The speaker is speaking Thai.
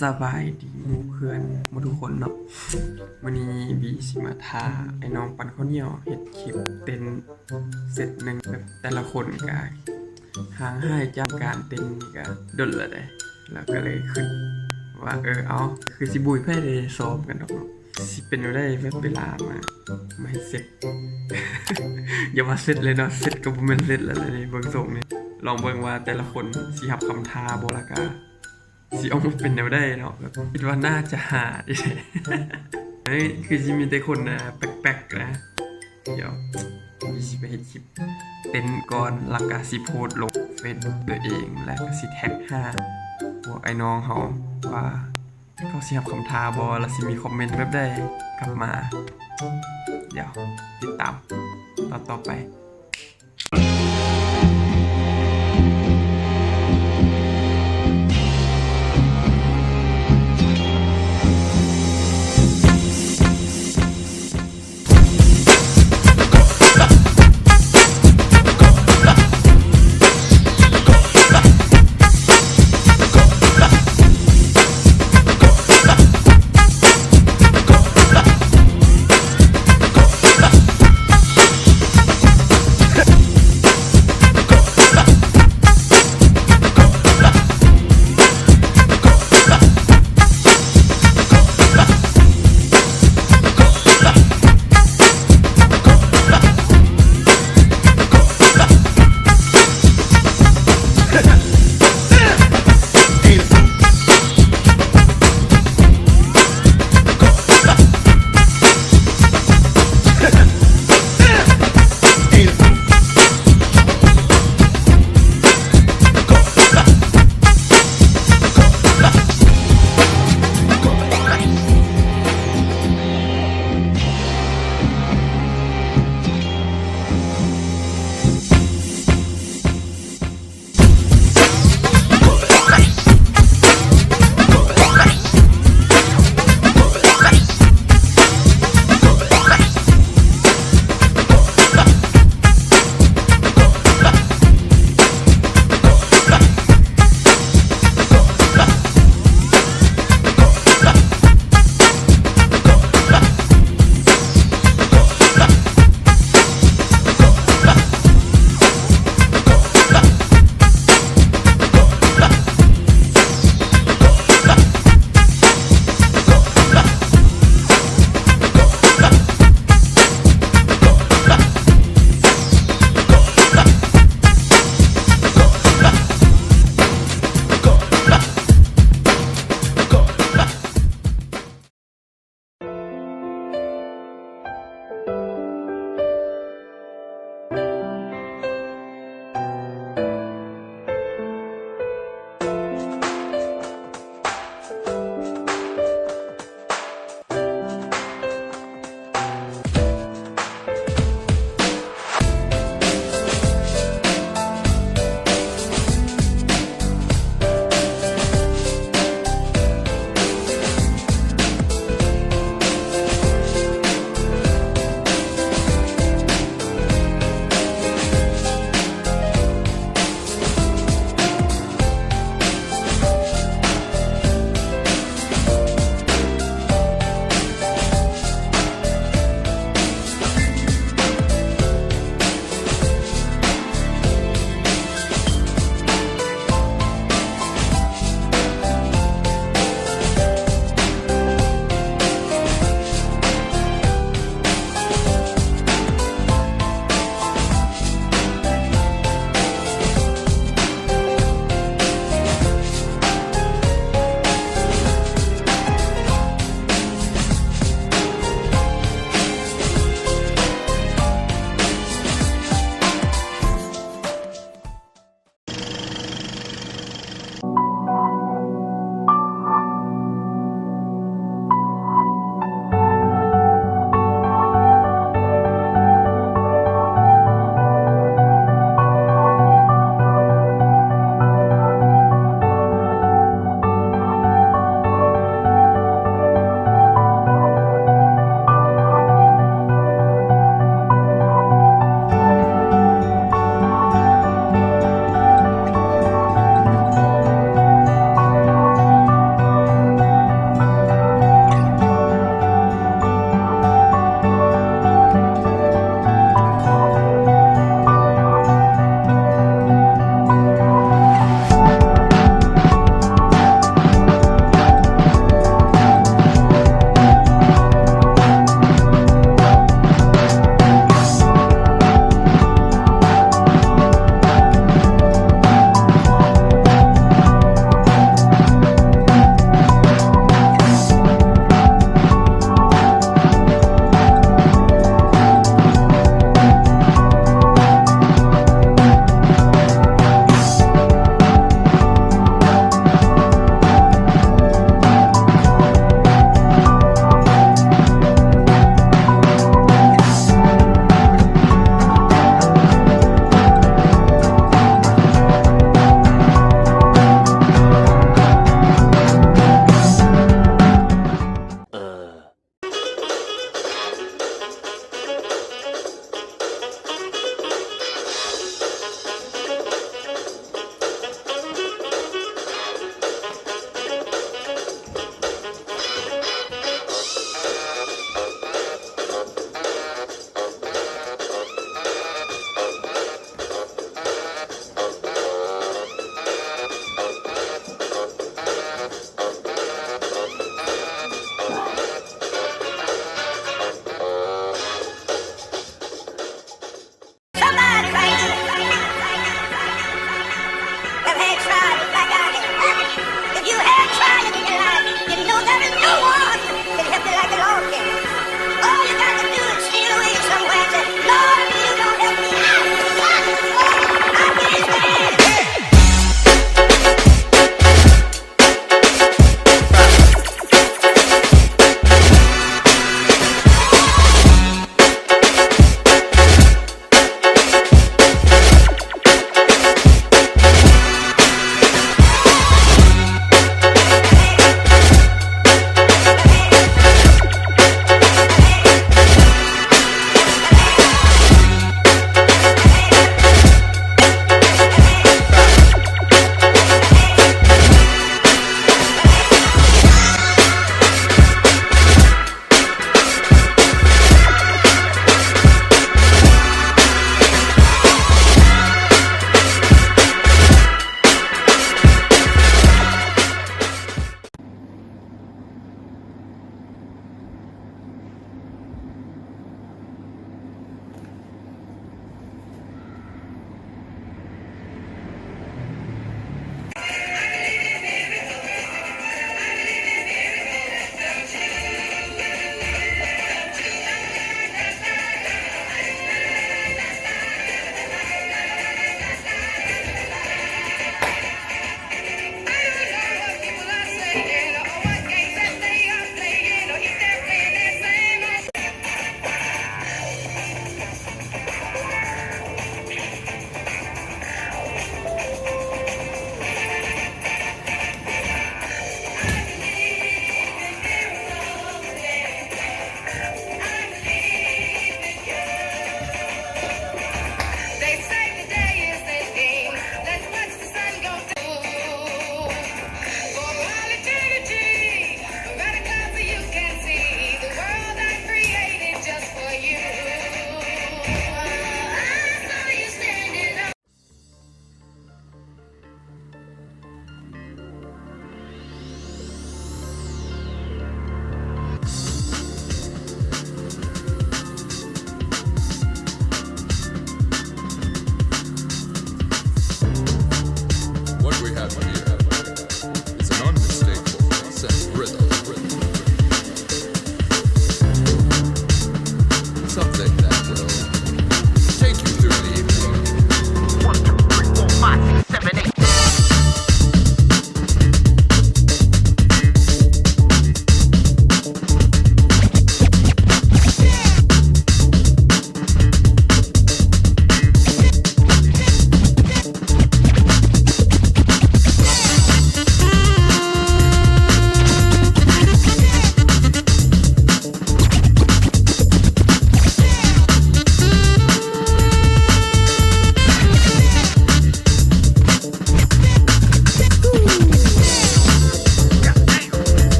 สบายดีหมู่เพื่อนหมู่ทุกคนเนาะวันนี้บีสิมาทาไอ้น้องปันข้าวเหนียวเฮ็ดคลิปเต้นเสร็จหนึ่งแบบแต่ละคนก็ห่างหายจากการเต้นนี่ก็ดนละได้แล้วก็เลยขึ้นว่าเอาคือสิบุยไผได้ซ้อมกันดอกเนาะสิเป็นอยู่ได้เวลามาให้เสร็จ อย่าว่าเสร็จเลยเนาะเสร็จก็บ่แม่นเสร็จแล้วนี่เบิ่งทรงนี่ลองเบิ่งว่าแต่ละคนสิรับคำท้าบ่ล่ะกะ สิออกมาเป็นแนวได้เนาะแบบคิดว่าน่าจะหาดิ เฮ้ยคือจะมีแต่คนนะแปลกๆนะเดี๋ยวมีสิไปเฮ็ดคลิปเต้นก่อนแล้วก็สิโพสต์ลงเฟซบุ๊กตัวเองแล้วก็สิแท็กหาพวกไอ้น้องเขาว่าเขาสิรับคำท้าบ่แล้วสิมีคอมเมนต์แบบใดกลับมา เดี๋ยวติดตามตอนต่อไป